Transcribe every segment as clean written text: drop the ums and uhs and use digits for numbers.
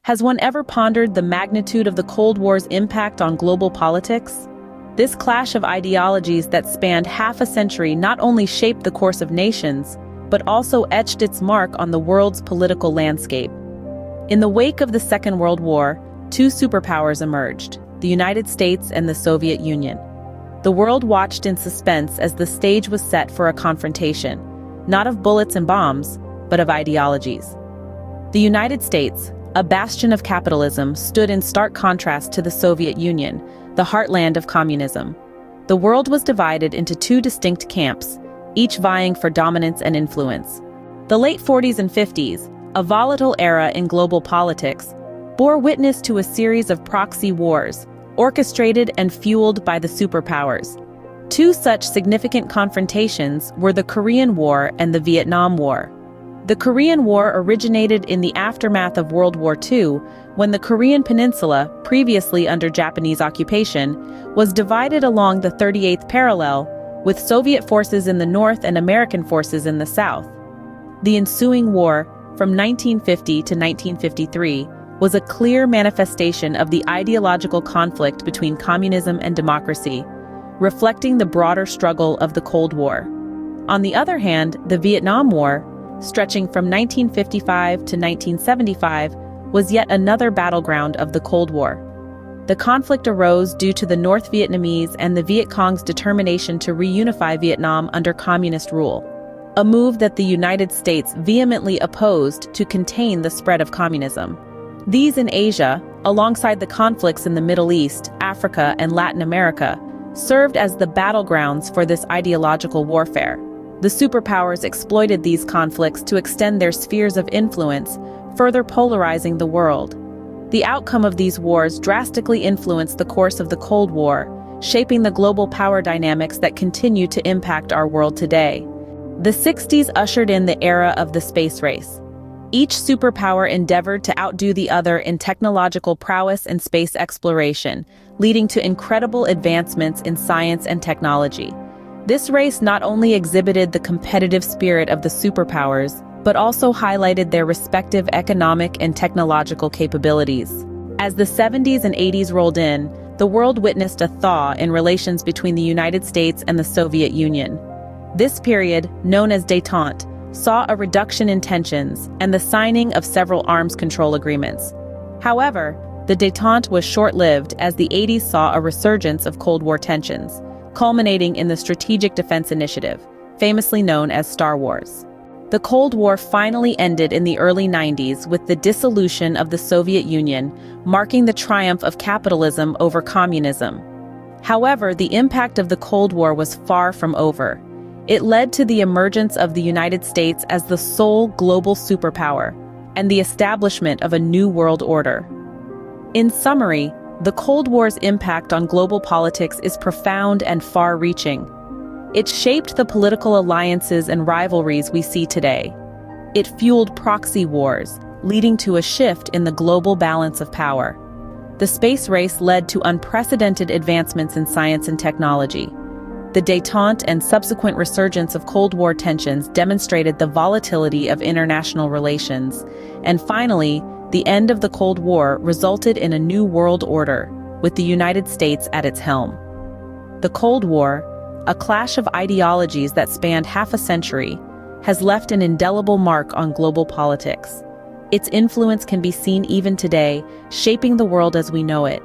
Has one ever pondered the magnitude of the Cold War's impact on global politics? This clash of ideologies that spanned half a century not only shaped the course of nations, but also etched its mark on the world's political landscape. In the wake of the Second World War, two superpowers emerged, the United States and the Soviet Union. The world watched in suspense as the stage was set for a confrontation, not of bullets and bombs, but of ideologies. The United States, a bastion of capitalism, stood in stark contrast to the Soviet Union, the heartland of communism. The world was divided into two distinct camps, each vying for dominance and influence. The late 40s and 50s, a volatile era in global politics, bore witness to a series of proxy wars, orchestrated and fueled by the superpowers. Two such significant confrontations were the Korean War and the Vietnam War. The Korean War originated in the aftermath of World War II, when the Korean Peninsula, previously under Japanese occupation, was divided along the 38th parallel, with Soviet forces in the north and American forces in the south. The ensuing war, from 1950 to 1953, was a clear manifestation of the ideological conflict between communism and democracy, reflecting the broader struggle of the Cold War. On the other hand, the Vietnam War, stretching from 1955 to 1975, was yet another battleground of the Cold War. The conflict arose due to the North Vietnamese and the Viet Cong's determination to reunify Vietnam under communist rule, a move that the United States vehemently opposed to contain the spread of communism. These in Asia, alongside the conflicts in the Middle East, Africa, and Latin America, served as the battlegrounds for this ideological warfare. The superpowers exploited these conflicts to extend their spheres of influence, further polarizing the world. The outcome of these wars drastically influenced the course of the Cold War, shaping the global power dynamics that continue to impact our world today. The 60s ushered in the era of the space race. Each superpower endeavored to outdo the other in technological prowess and space exploration, leading to incredible advancements in science and technology. This race not only exhibited the competitive spirit of the superpowers, but also highlighted their respective economic and technological capabilities. As the 70s and 80s rolled in, the world witnessed a thaw in relations between the United States and the Soviet Union. This period, known as Détente, saw a reduction in tensions and the signing of several arms control agreements. However, the détente was short-lived as the 80s saw a resurgence of Cold War tensions, culminating in the Strategic Defense Initiative, famously known as Star Wars. The Cold War finally ended in the early 90s with the dissolution of the Soviet Union, marking the triumph of capitalism over communism. However, the impact of the Cold War was far from over. It led to the emergence of the United States as the sole global superpower and the establishment of a new world order. In summary, the Cold War's impact on global politics is profound and far-reaching. It shaped the political alliances and rivalries we see today. It fueled proxy wars, leading to a shift in the global balance of power. The space race led to unprecedented advancements in science and technology. The détente and subsequent resurgence of Cold War tensions demonstrated the volatility of international relations. And finally, the end of the Cold War resulted in a new world order, with the United States at its helm. The Cold War, a clash of ideologies that spanned half a century, has left an indelible mark on global politics. Its influence can be seen even today, shaping the world as we know it.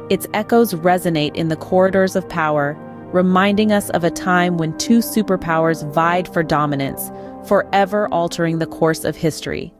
Its echoes resonate in the corridors of power, reminding us of a time when two superpowers vied for dominance, forever altering the course of history.